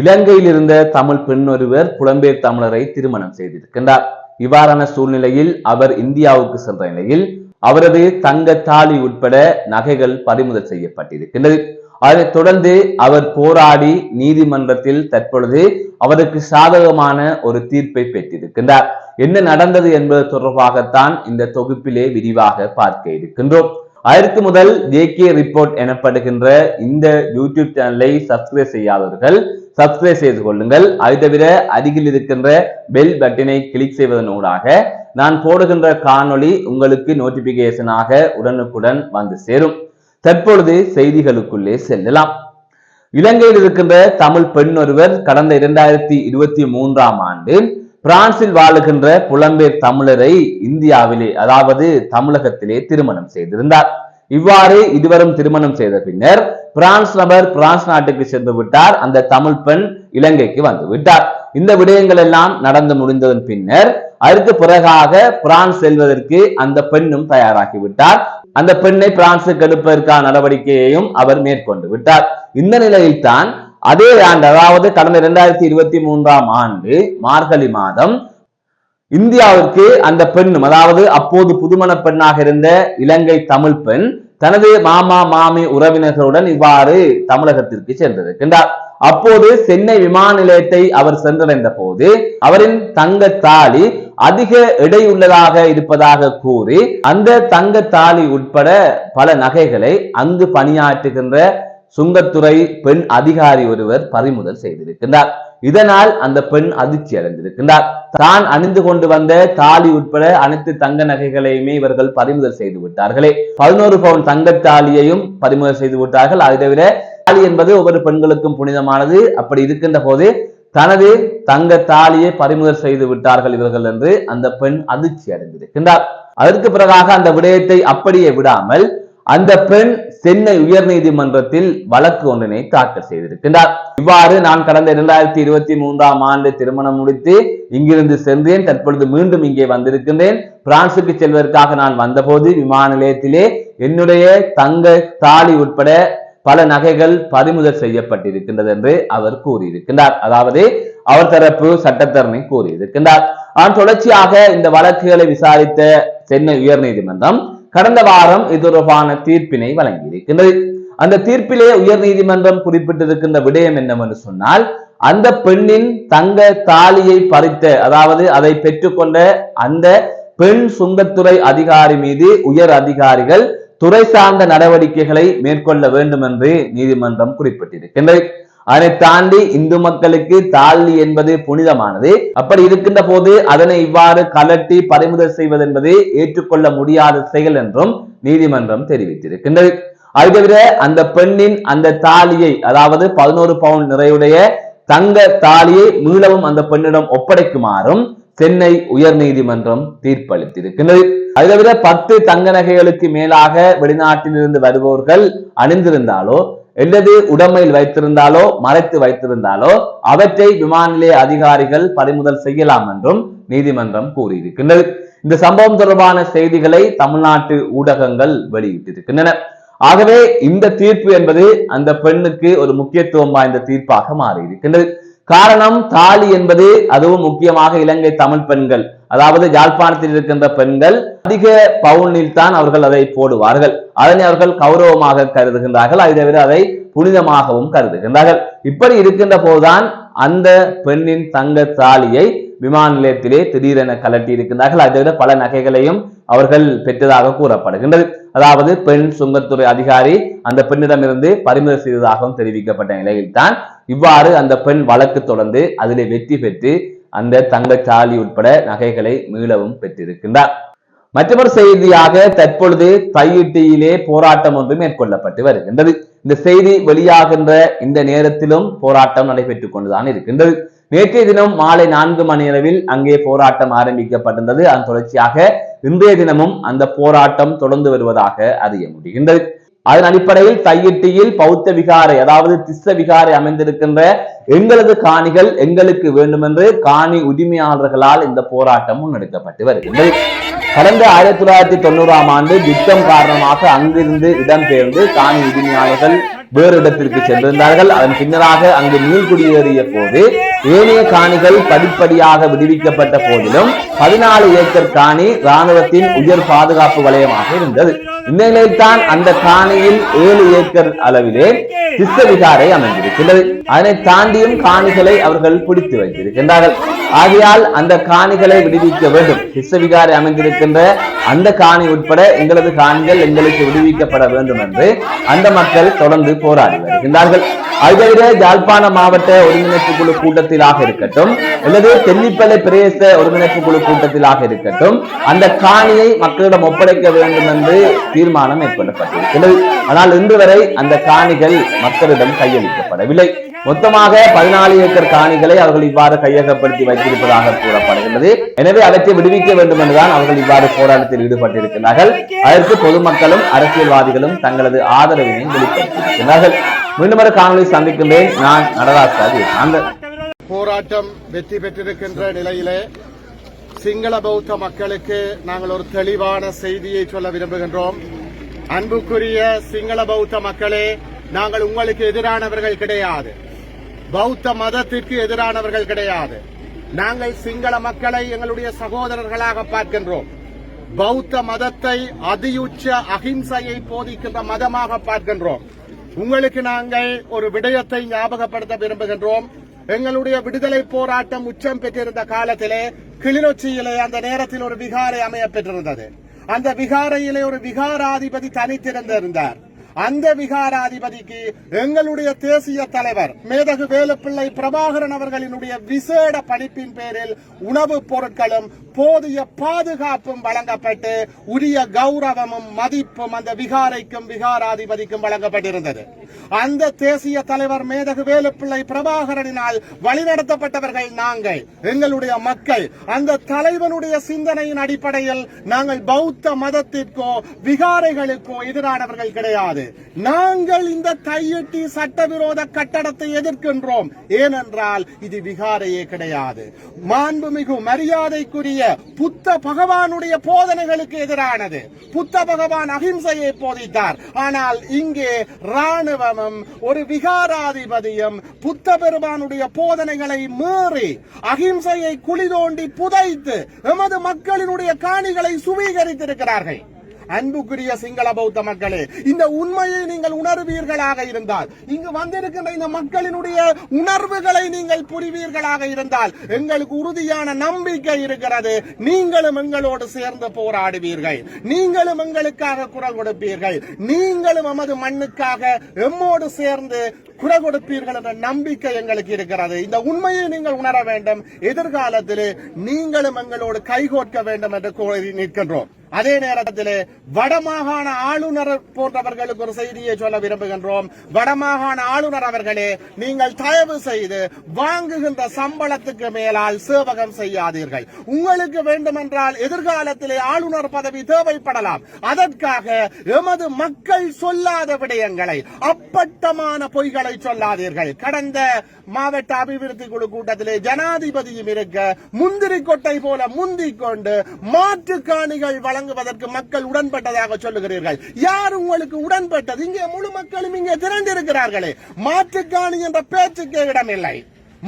இலங்கையில் இருந்த தமிழ் பெண் ஒருவர் புலம்பெயர் தமிழரை திருமணம் செய்திருக்கின்றார். இவ்வாறான சூழ்நிலையில் அவர் இந்தியாவுக்கு சென்ற நிலையில் அவரது தங்க தாலி உட்பட நகைகள் பறிமுதல் செய்யப்பட்டிருக்கின்றது. அதைத் தொடர்ந்து அவர் போராடி நீதிமன்றத்தில் தற்பொழுது அவருக்கு சாதகமான ஒரு தீர்ப்பை பெற்றிருக்கின்றார். என்ன நடந்தது என்பது தொடர்பாகத்தான் இந்த தொகுப்பிலே விரிவாக பார்க்க இருக்கின்றோம். அதற்கு முதல் ஜேகே ரிப்போர்ட் எனப்படுகின்ற இந்த யூடியூப் சேனலை சப்ஸ்கிரைப் செய்யாதவர்கள் சப்ஸ்கிரைப் செய்து கொள்ளுங்கள். அதை தவிர அருகில் இருக்கின்ற பெல் பட்டனை கிளிக் செய்வதன் ஊடாக நான் போடுகின்ற காணொளி உங்களுக்கு நோட்டிபிகேஷனாக உடனுக்குடன் வந்து சேரும். தற்பொழுது செய்திகளுக்குள்ளே செல்லலாம். இலங்கையில் இருக்கின்ற தமிழ் பெண் ஒருவர் கடந்த 2023ஆம் ஆண்டு பிரான்சில் வாழுகின்ற புலம்பெயர் தமிழரை இந்தியாவிலே அதாவது தமிழகத்திலே திருமணம் செய்திருந்தார். இவ்வாறு இருவரும் திருமணம் செய்த பின்னர் பிரான்ஸ் நபர் பிரான்ஸ் நாட்டுக்கு சென்று விட்டார். அந்த தமிழ் பெண் இலங்கைக்கு வந்து விட்டார். இந்த விடயங்கள் எல்லாம் நடந்து முடிந்ததன் பின்னர் அதற்கு பிறகாக பிரான்ஸ் செல்வதற்கு அந்த பெண்ணும் தயாராகி விட்டார். அந்த பெண்ணை பிரான்சுக்கு எடுப்பதற்கான நடவடிக்கையையும் அவர் மேற்கொண்டு விட்டார். இந்த நிலையில் தான் அதே ஆண்டு அதாவது கடந்த 2023ஆம் ஆண்டு மார்கழி மாதம் இந்தியாவிற்கு அந்த பெண்ணும் அதாவது அப்போது புதுமண பெண்ணாக இருந்த இலங்கை தமிழ் பெண் தனது மாமா மாமி உறவினர்களுடன் இவ்வாறு தமிழகத்திற்கு சென்றிருக்கின்றார். அப்போது சென்னை விமான நிலையத்தை அவர் சென்றடைந்த போது அவரின் தங்க தாலி அதிக எடையுள்ளதாக இருப்பதாக கூறி அந்த தங்க தாலி உட்பட பல நகைகளை அங்கு பணியாற்றுகின்ற சுங்கத்துறை பெண் அதிகாரி ஒருவர் பறிமுதல் செய்திருக்கின்றார். இதனால் அந்த பெண் அதிர்ச்சி அடைந்திருக்கின்றார். தான் அணிந்து கொண்டு வந்த தாலி உட்பட அனைத்து தங்க நகைகளையுமே இவர்கள் பறிமுதல் செய்து விட்டார்களே. 11 பவுன் தங்க தாலியையும் பறிமுதல் செய்து விட்டார்கள். அதை தவிர தாலி என்பது ஒவ்வொரு பெண்களுக்கும் புனிதமானது. அப்படி இருக்கின்ற போது தனது தங்க தாலியை பறிமுதல் செய்து விட்டார்கள் இவர்கள் என்று அந்த பெண் அதிர்ச்சி அடைந்திருக்கின்றார். அதற்கு பிறகாக அந்த விடயத்தை அப்படியே விடாமல் அந்த பெண் சென்னை உயர் நீதிமன்றத்தில் வழக்கு ஒன்றினை தாக்கல் செய்திருக்கின்றார். இவ்வாறு நான் கடந்த 2023ஆம் ஆண்டு திருமணம் முடித்து இங்கிருந்து சென்றேன். தற்பொழுது மீண்டும் இங்கே வந்திருக்கின்றேன். பிரான்சுக்கு செல்வதற்காக நான் வந்தபோது விமான நிலையத்திலே என்னுடைய தங்க தாலி உட்பட பல நகைகள் பறிமுதல் செய்யப்பட்டிருக்கின்றது என்று அவர் கூறியிருக்கின்றார். அதாவது அவர் தரப்பு சட்டத்தரணி கூறியிருக்கின்றார். ஆனால் தொடர்ச்சியாக இந்த வழக்குகளை விசாரித்த சென்னை உயர் நீதிமன்றம் கடந்த வாரம் இது தொடர்பான தீர்ப்பினை வழங்கியிருக்கின்றது. அந்த தீர்ப்பிலே உயர் நீதிமன்றம் குறிப்பிட்டிருக்கின்ற விடயம் என்னவென்று சொன்னால் அந்த பெண்ணின் தங்க தாலியை பறித்த அதாவது அதை பெற்றுக்கொண்ட அந்த பெண் சுங்கத்துறை அதிகாரி மீது உயர் அதிகாரிகள் துறை சார்ந்த நடவடிக்கைகளை மேற்கொள்ள வேண்டும் என்று நீதிமன்றம் குறிப்பிட்டிருக்கின்றது. அதனை தாண்டி இந்து மக்களுக்கு தாலி என்பது புனிதமானது. அப்படி இருக்கின்ற போது அதனை இவ்வாறு கலட்டி பறிமுதல் செய்வது என்பது ஏற்றுக்கொள்ள முடியாத செயல் என்றும் நீதிமன்றம் தெரிவித்திருக்கின்றது. அது தவிர அந்த பெண்ணின் அந்த தாலியை அதாவது 11 பவுன் நிறையுடைய தங்க தாலியை மீளவும் அந்த பெண்ணிடம் ஒப்படைக்குமாறும் சென்னை உயர் நீதிமன்றம் தீர்ப்பளித்திருக்கின்றது. அது தவிர 10 தங்க நகைகளுக்கு மேலாக வெளிநாட்டில் இருந்து வருபவர்கள் அணிந்திருந்தாலோ அல்லது உடைமையில் வைத்திருந்தாலோ மறைத்து வைத்திருந்தாலோ அவற்றை விமான நிலைய அதிகாரிகள் பறிமுதல் செய்யலாம் என்றும் நீதிமன்றம் கூறியிருக்கின்றது. இந்த சம்பவம் தொடர்பான செய்திகளை தமிழ்நாட்டு ஊடகங்கள் வெளியிட்டிருக்கின்றன. ஆகவே இந்த தீர்ப்பு என்பது அந்த பெண்ணுக்கு ஒரு முக்கியத்துவம் வாய்ந்த தீர்ப்பாக மாறியிருக்கின்றது. காரணம் தாலி என்பது அதுவும் முக்கியமாக இலங்கை தமிழ் பெண்கள் அதாவது யாழ்ப்பாணத்தில் இருக்கின்ற பெண்கள் அதிக பவுனில் தான் அவர்கள் அதை போடுவார்கள். அதனை அவர்கள் கௌரவமாக கருதுகின்றார்கள். அதை தவிர அதை புனிதமாகவும் கருதுகின்றார்கள். இப்படி இருக்கின்ற போதுதான் அந்த பெண்ணின் தங்க தாலியை விமான நிலையத்திலே திடீரென கலட்டி இருக்கின்றார்கள். அதை தவிர பல நகைகளையும் அவர்கள் பெற்றதாக கூறப்படுகின்றது. அதாவது பெண் சுங்கத்துறை அதிகாரி அந்த பெண்ணிடமிருந்து பறிமுதல் செய்ததாகவும் தெரிவிக்கப்பட்ட நிலையில் தான் இவ்வாறு அந்த பெண் வழக்கு தொடர்ந்து அதிலே வெற்றி பெற்று அந்த தங்க தாலி உட்பட நகைகளை மீளவும் பெற்றிருக்கின்றார். மற்றொரு செய்தியாக தற்பொழுது தையிட்டியிலே போராட்டம் ஒன்று மேற்கொள்ளப்பட்டு வருகின்றது. இந்த செய்தி வெளியாகின்ற இந்த நேரத்திலும் போராட்டம் நடைபெற்றுக் கொண்டுதான் இருக்கின்றது. நேற்றைய தினம் மாலை 4 மணி அளவில் அங்கே போராட்டம் ஆரம்பிக்கப்பட்டிருந்தது. அதன் தொடர்ச்சியாக இன்றைய தினமும் அந்த போராட்டம் தொடர்ந்து வருவதாக அறிய முடிகின்றது. அதன் அடிப்படையில் தையிட்டியில் பௌத்த விகாரை அதாவது திஸ்ஸ விகாரை அமைந்திருக்கின்ற எங்களது காணிகள் எங்களுக்கு வேண்டும் என்று காணி உரிமையாளர்களால் இந்த போராட்டம் முன்னெடுக்கப்பட்டு வருகின்றது. கடந்த 1990ஆம் ஆண்டு யுத்தம் காரணமாக அங்கிருந்து இடம்பெயர்ந்து காணி உரிமையாளர்கள் வேறு இடத்திற்கு சென்றிருந்தார்கள். அதன் பின்னராக அங்கு மீள்குடியேறிய போது ஏனைய காணிகள் படிப்படியாக விடுவிக்கப்பட்ட போதிலும் 14 ஏக்கர் காணி ராணுவத்தின் உயர் பாதுகாப்பு வலயமாக இருந்தது. இந்த நிலையில்தான் அந்த காணியில் 7 ஏக்கர் அளவிலே சித்த விகாரை அமைந்திருக்கிறது. அதனை தாண்டியும் காணிகளை அவர்கள் பிடித்து வைத்திருக்கின்றார்கள். ஆகையால் அந்த காணிகளை விடுவிக்க வேண்டும். சித்த விகாரை அமைந்திருக்கின்ற அந்த காணி உட்பட எங்களது காணிகள் எங்களுக்கு விடுவிக்கப்பட வேண்டும் என்று அந்த மக்கள் தொடர்ந்து போராடி வருகின்றார்கள். அது தவிர யாழ்ப்பாண மாவட்ட ஒருங்கிணைப்பு குழு கூட்டத்திலாக இருக்கட்டும் அல்லது தெல்லிப்பளை பிரதேச ஒருங்கிணைப்பு குழு கூட்டத்திலாக இருக்கட்டும் அந்த காணியை மக்களிடம் ஒப்படைக்க வேண்டும் என்று தீர்மானம் மேற்கொள்ளப்பட்டிருக்கிறது. ஆனால் இன்று வரை அந்த காணிகள் மக்களிடம் கையளிக்கப்படவில்லை. மொத்தமாக 14 ஏக்கர் காணிகளை அவர்கள் இவ்வாறு கையகப்படுத்தி வைத்திருப்பதாக கூறப்படுகிறது. எனவே அவற்றை விடுவிக்க வேண்டும் என்றுதான் அவர்கள் இவ்வாறு போராட்டத்தில் ஈடுபட்டிருக்கிறார்கள். அதற்கு பொதுமக்களும் அரசியல்வாதிகளும் தங்களது ஆதரவினை வெளிப்படுத்தியிருக்கிறார்கள். மீண்டும் ஒரு காணொலி சந்திக்கின்றேன். நான் நடராஜ். அந்த போராட்டம் வெற்றி பெற்றிருக்கின்ற நிலையிலே சிங்கள பௌத்த மக்களுக்கு நாங்கள் ஒரு தெளிவான செய்தியை சொல்ல விரும்புகின்றோம். அன்புக்குரிய சிங்கள பௌத்த மக்களே, நாங்கள் உங்களுக்கு எதிரானவர்கள் கிடையாது. பௌத்த மதத்திற்கு எதிரானவர்கள் கிடையாது. நாங்கள் சிங்கள மக்களை எங்களுடைய சகோதரர்களாக பார்க்கின்றோம். பௌத்த மதத்தை அதியுச்ச அகிம்சையை போதிக்கின்ற மதமாக பார்க்கின்றோம். உங்களுக்கு நாங்கள் ஒரு விடயத்தை ஞாபகப்படுத்த விரும்புகின்றோம். எங்களுடைய விடுதலை போராட்டம் உச்சம் பெற்றிருந்த காலத்திலே கிளிநொச்சியிலே அந்த நேரத்தில் ஒரு விகாரை அமைய பெற்றிருந்தது. அந்த விகாரையிலே ஒரு விகாராதிபதி தனித்திருந்தார். அந்த விகாராதிபதிக்கு எங்களுடைய தேசிய தலைவர் மேதகு வேலுப்பிள்ளை பிரபாகரன் அவர்களினுடைய விசேட பணிப்பின் பேரில் உணவுப் பொருட்களும் போதிய பாதுகாப்பும் வழங்கப்பட்டு உரிய கௌரவமும் மதிப்பும் அந்த விகாரைக்கும் விகாராதிபதிக்கும் வழங்கப்பட்டிருந்தது. அந்த தேசிய தலைவர் மேதகு வேலுப்பிள்ளை பிரபாகரனினால் வழிநடத்தப்பட்டவர்கள் நாங்கள், எங்களுடைய மக்கள். அந்த தலைவனுடைய சிந்தனையின் அடிப்படையில் நாங்கள் பௌத்த மதத்திற்கோ விகாரைகளுக்கோ எதிரானவர்கள் கிடையாது. நாங்கள் இந்த கையெட்டி சட்டவிரோத கட்டடத்தை எதிர்க்கின்றோம். ஏனென்றால் இது விகாரையே கிடையாது. மாண்புமிகு மரியாதைக்குரிய புத்த பகவானுடைய போதனைகளுக்கு எதிரானது. புத்த பகவான் அகிம்சையை போதித்தார். ஆனால் இங்கே ராணுவமும் ஒரு விகாராதிபதியும் புத்த பெருமானுடைய போதனைகளை மீறி அகிம்சையை குழி தோண்டி புதைத்து எமது மக்களினுடைய காணிகளை சுவீகரித்திருக்கிறார்கள். அன்புக்குரிய சிங்கள பௌத்த மக்களே, இந்த உண்மையை நீங்கள் உணர்வீர்களாக இருந்தால், இங்கு வந்திருக்கின்ற இந்த மக்களினுடைய உணர்வுகளை நீங்கள் புரிவீர்களாக இருந்தால் எங்களுக்கு உறுதியான நம்பிக்கை இருக்கிறது. நீங்களும் எங்களோடு சேர்ந்து போராடுவீர்கள். நீங்களும் எங்களுக்காக குரல் கொடுப்பீர்கள். நீங்களும் நமது மண்ணுக்காக எம்மோடு சேர்ந்து குரல் கொடுப்பீர்கள் என்ற நம்பிக்கை எங்களுக்கு இருக்கிறது. இந்த உண்மையை நீங்கள் உணர வேண்டும். எதிர்காலத்திலே நீங்களும் எங்களோடு கைகோர்க்க வேண்டும் என்று கோரி நிற்கின்றோம். அதே நேரத்தில் வடமாகாண ஆளுநர் போன்றவர்களுக்கு ஒரு செய்தியை சொல்ல விரும்புகின்றோம். வடமாகாண ஆளுநர் அவர்களே, நீங்கள் தயவு செய்து வாங்குகின்ற சம்பளத்துக்கு மேலால் சேவகம் செய்யாதீர்கள். உங்களுக்கு வேண்டுமென்றால் எதிர்காலத்திலே ஆளுநர் பதவி தேவைப்படலாம். அதற்காக எமது மக்கள் சொல்லாத விடயங்களை, அப்பட்டமான பொய்களை சொல்லாதீர்கள். கடந்த மாவட்ட அபிவிருத்தி குழு கூட்டத்திலே ஜனாதிபதியும் இருக்க முந்திரி கொட்டை போல முந்திக் கொண்டு மாற்று காணிகள் வழங்குவதற்கு மக்கள் உடன்பட்டதாக சொல்லுகிறீர்கள். யார் உங்களுக்கு உடன்பட்டது? இங்கே முழு மக்களும் இங்கே திரண்டிருக்கிறார்களே. மாற்றுக்காணி என்ற பேச்சுக்கே இடமில்லை.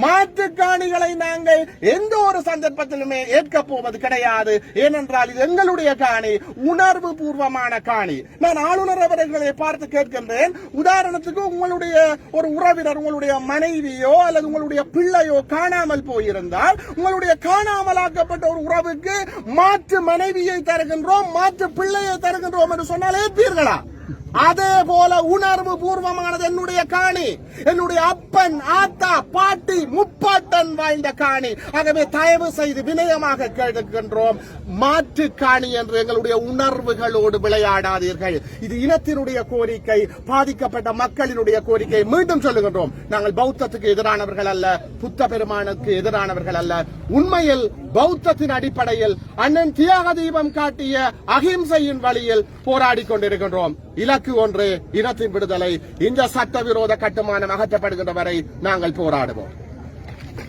மாற்றுக்காணிகளை நாங்கள் எந்த ஒரு சந்தர்ப்பத்திலுமே ஏற்க போவது கிடையாது. ஏனென்றால் இது எங்களுடைய காணி, உணர்வு பூர்வமான காணி. நான் ஆளுநர் அவர்களை பார்த்து கேட்கின்றேன், உதாரணத்துக்கு உங்களுடைய ஒரு உறவினர், உங்களுடைய மனைவியோ அல்லது உங்களுடைய பிள்ளையோ காணாமல் போயிருந்தால், உங்களுடைய காணாமலாக்கப்பட்ட ஒரு உறவுக்கு மாற்று மனைவியை தருகின்றோம், மாற்று பிள்ளையை தருகின்றோம் என்று சொன்னால் ஏற்பீர்களா? அதே போல உணர்வு பூர்வமானது என்னுடைய காணி, என்னுடைய அப்பன், ஆத்தா, பாட்டி, முப்பாட்டன் வாழ்ந்த காணி. ஆகவே தயவு செய்து வினயமாக கேட்கின்றோம், மாற்று காணி என்று எங்களுடைய உணர்வுகளோடு விளையாடாதீர்கள். இது இனத்தினுடைய கோரிக்கை, பாதிக்கப்பட்ட மக்களினுடைய கோரிக்கை. மீண்டும் சொல்லுகின்றோம், நாங்கள் பௌத்தத்துக்கு எதிரானவர்கள் அல்ல, புத்த பெருமானுக்கு எதிரானவர்கள் அல்ல. உண்மையில் பௌத்தத்தின் அடிப்படையில் அண்ணன் தியாக தீபம் காட்டிய அகிம்சையின் வழியில் போராடி கொண்டிருக்கின்றோம். இலக்கு ஒன்று, இனத்தின் விடுதலை. இந்த சட்டவிரோத கட்டுமானம் அகற்றப்படுகின்ற வரை நாங்கள் போராடுவோம்.